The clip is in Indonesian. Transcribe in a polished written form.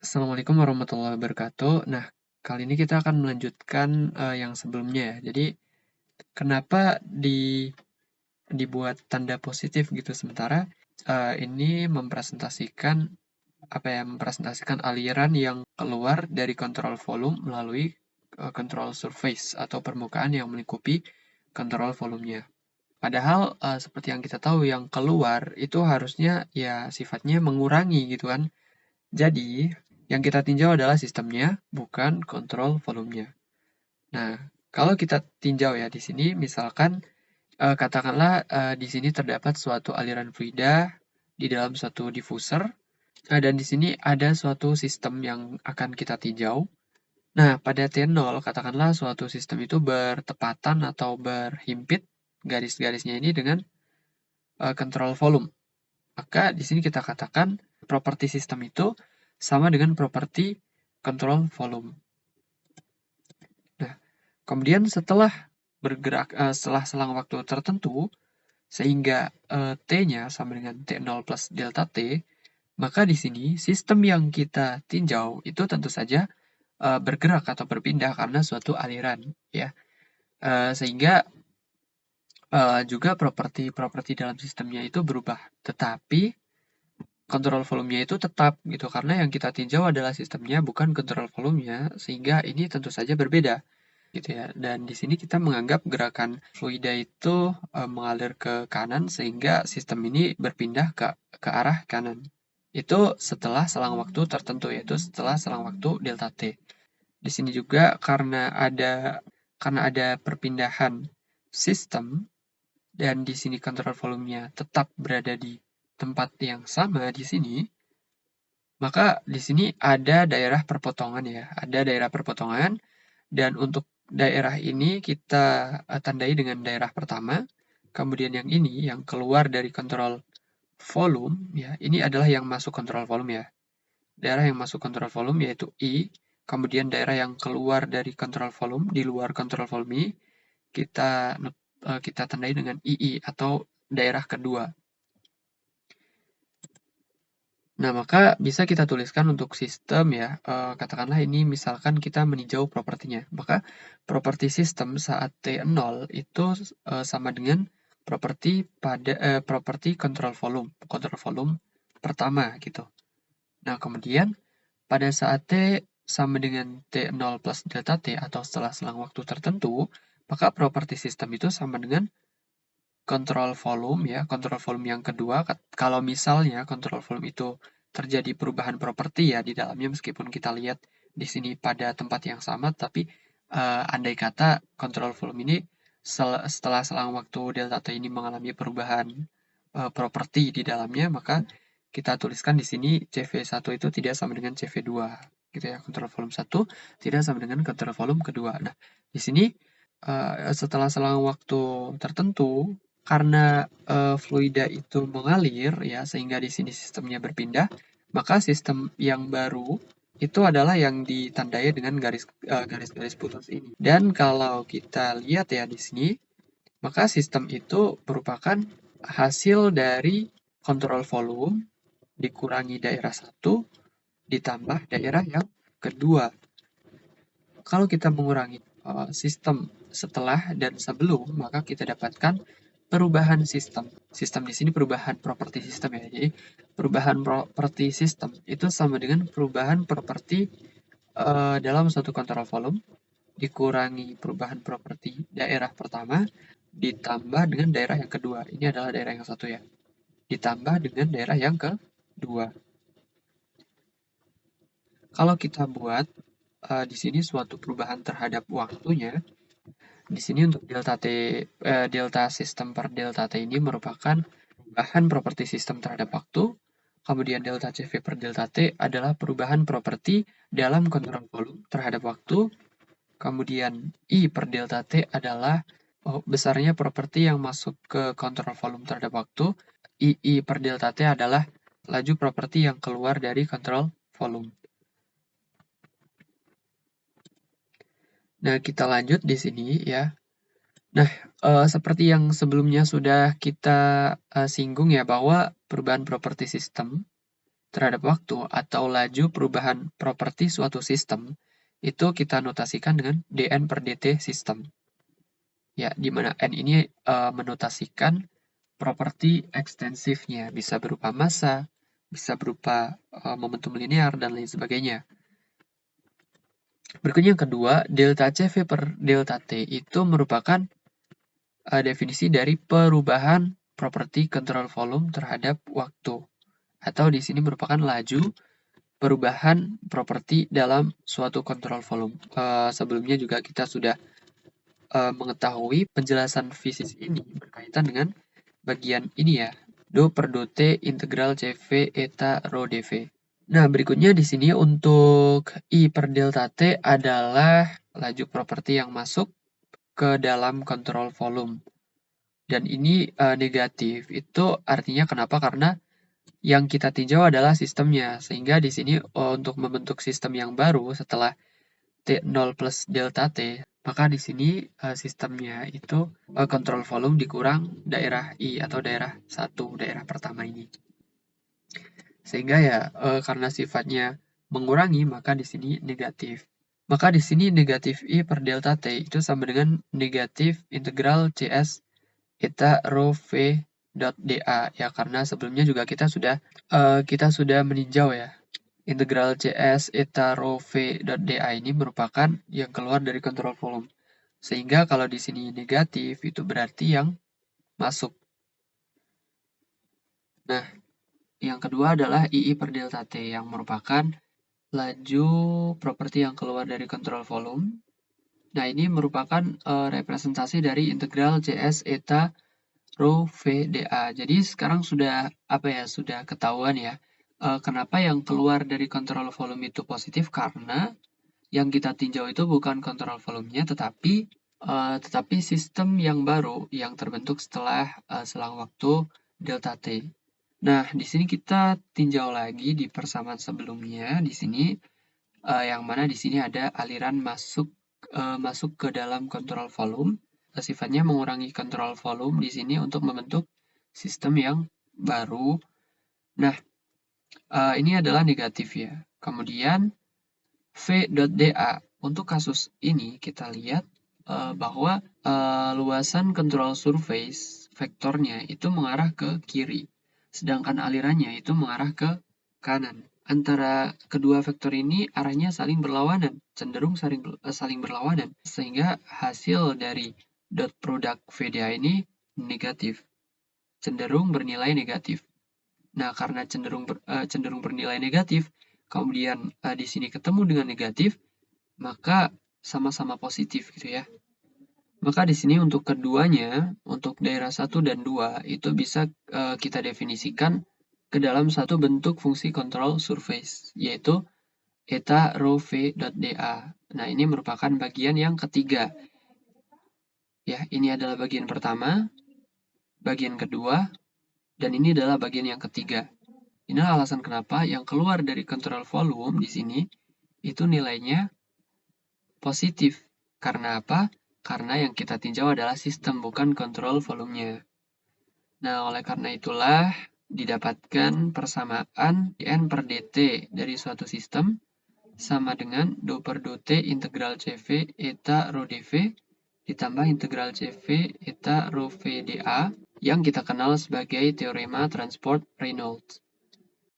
Assalamualaikum warahmatullahi wabarakatuh. Nah, kali ini kita akan melanjutkan yang sebelumnya ya. Jadi, kenapa dibuat tanda positif gitu sementara ini mempresentasikan aliran yang keluar dari kontrol volume melalui kontrol surface atau permukaan yang melingkupi kontrol volumenya. Padahal seperti yang kita tahu yang keluar itu harusnya ya sifatnya mengurangi gitu kan. Jadi, yang kita tinjau adalah sistemnya, bukan kontrol volumenya. Nah, kalau kita tinjau ya di sini, misalkan katakanlah di sini terdapat suatu aliran fluida di dalam suatu diffuser, dan di sini ada suatu sistem yang akan kita tinjau. Nah, pada T0, katakanlah suatu sistem itu bertepatan atau berhimpit garis-garisnya ini dengan kontrol volume. Maka di sini kita katakan properti sistem itu sama dengan properti kontrol volume. Nah, kemudian setelah setelah selang waktu tertentu, sehingga T-nya sama dengan T0 plus delta T, maka di sini sistem yang kita tinjau itu tentu saja bergerak atau berpindah karena suatu aliran, ya. Sehingga juga properti-properti dalam sistemnya itu berubah. Tetapi kontrol volumenya itu tetap gitu, karena yang kita tinjau adalah sistemnya bukan kontrol volumenya, sehingga ini tentu saja berbeda gitu ya. Dan di sini kita menganggap gerakan fluida itu mengalir ke kanan sehingga sistem ini berpindah ke arah kanan. Itu setelah selang waktu tertentu, yaitu setelah selang waktu delta T. Di sini juga karena ada perpindahan sistem dan di sini kontrol volumenya tetap berada di tempat yang sama di sini, maka di sini ada daerah perpotongan ya, ada daerah perpotongan dan untuk daerah ini kita tandai dengan daerah pertama, kemudian yang ini yang keluar dari kontrol volume ya, ini adalah yang masuk kontrol volume ya. Daerah yang masuk kontrol volume yaitu I, kemudian daerah yang keluar dari kontrol volume di luar kontrol volume ini kita tandai dengan II atau daerah kedua. Nah, maka bisa kita tuliskan untuk sistem ya, katakanlah ini misalkan kita meninjau propertinya. Maka properti sistem saat T0 itu sama dengan properti kontrol volume pertama gitu. Nah, kemudian pada saat T sama dengan T0 plus delta T atau setelah selang waktu tertentu, maka properti sistem itu sama dengan kontrol volume ya, kontrol volume yang kedua. Kalau misalnya kontrol volume itu terjadi perubahan properti ya di dalamnya, meskipun kita lihat di sini pada tempat yang sama, tapi andai kata kontrol volume ini setelah selang waktu delta T ini mengalami perubahan properti di dalamnya, maka kita tuliskan di sini CV1 itu tidak sama dengan CV2 gitu ya. Kontrol volume 1 tidak sama dengan kontrol volume kedua. Nah, di sini setelah selang waktu tertentu, karena fluida itu mengalir ya, sehingga di sini sistemnya berpindah, maka sistem yang baru itu adalah yang ditandai dengan garis-garis putus ini. Dan kalau kita lihat ya di sini, maka sistem itu merupakan hasil dari kontrol volume dikurangi daerah satu ditambah daerah yang kedua. Kalau kita mengurangi sistem setelah dan sebelum, maka kita dapatkan perubahan sistem. Sistem di sini perubahan properti sistem ya. Jadi perubahan properti sistem itu sama dengan perubahan properti dalam suatu kontrol volume dikurangi perubahan properti daerah pertama ditambah dengan daerah yang kedua. Ini adalah daerah yang satu ya. Ditambah dengan daerah yang kedua. Kalau kita buat di sini suatu perubahan terhadap waktunya, di sini untuk delta sistem per delta T ini merupakan perubahan properti sistem terhadap waktu, kemudian delta CV per delta T adalah perubahan properti dalam kontrol volume terhadap waktu, kemudian I per delta T adalah besarnya properti yang masuk ke kontrol volume terhadap waktu, II per delta T adalah laju properti yang keluar dari kontrol volume. Nah, kita lanjut di sini ya. Nah, seperti yang sebelumnya sudah kita singgung ya, bahwa perubahan properti sistem terhadap waktu atau laju perubahan properti suatu sistem, itu kita notasikan dengan dN per dt sistem. Ya, di mana N ini menotasikan properti ekstensifnya, bisa berupa massa, bisa berupa momentum linear, dan lain sebagainya. Berikutnya yang kedua, delta CV per delta T itu merupakan definisi dari perubahan properti kontrol volume terhadap waktu. Atau di sini merupakan laju perubahan properti dalam suatu kontrol volume. Sebelumnya juga kita sudah mengetahui penjelasan fisis ini berkaitan dengan bagian ini ya, do per do T integral CV eta rho dV. Nah, berikutnya di sini untuk I per delta T adalah laju properti yang masuk ke dalam kontrol volume. Dan ini negatif. Itu artinya kenapa? Karena yang kita tinjau adalah sistemnya. Sehingga di sini untuk membentuk sistem yang baru setelah T0 plus delta T, maka di sini sistemnya itu kontrol volume dikurang daerah I atau daerah 1, daerah pertama ini. Sehingga ya karena sifatnya mengurangi, maka di sini negatif. Maka di sini negatif I per delta T itu sama dengan negatif integral CS eta rho V dot dA ya, karena sebelumnya juga kita sudah meninjau ya, integral CS eta rho V dot dA ini merupakan yang keluar dari kontrol volume. Sehingga kalau di sini negatif itu berarti yang masuk. Nah, yang kedua adalah II per delta T yang merupakan laju properti yang keluar dari kontrol volume. Nah, ini merupakan representasi dari integral CS eta rho V dA. Jadi sekarang sudah ketahuan ya, kenapa yang keluar dari kontrol volume itu positif, karena yang kita tinjau itu bukan kontrol volumenya, tetapi sistem yang baru yang terbentuk setelah selang waktu delta T. Nah, di sini kita tinjau lagi di persamaan sebelumnya, di sini yang mana di sini ada aliran masuk ke dalam kontrol volume, sifatnya mengurangi kontrol volume di sini untuk membentuk sistem yang baru. Nah, ini adalah negatif ya. Kemudian V.dA. Untuk kasus ini kita lihat bahwa luasan control surface vektornya itu mengarah ke kiri, sedangkan alirannya itu mengarah ke kanan. Antara kedua vektor ini arahnya saling berlawanan, cenderung saling berlawanan, sehingga hasil dari dot product VDA ini negatif, cenderung bernilai negatif. Nah, karena cenderung bernilai negatif, kemudian di sini ketemu dengan negatif, maka sama-sama positif gitu ya. Maka di sini untuk keduanya, untuk daerah 1 dan 2, itu bisa kita definisikan ke dalam satu bentuk fungsi kontrol surface, yaitu eta rho v dot dA. Nah, ini merupakan bagian yang ketiga. Ya, ini adalah bagian pertama, bagian kedua, dan ini adalah bagian yang ketiga. Inilah alasan kenapa yang keluar dari kontrol volume di sini itu nilainya positif. Karena apa? Karena yang kita tinjau adalah sistem, bukan kontrol volumenya. Nah, oleh karena itulah didapatkan persamaan dN per dt dari suatu sistem sama dengan do per do T integral CV eta rho dV ditambah integral CV eta rho V dA yang kita kenal sebagai teorema transport Reynolds.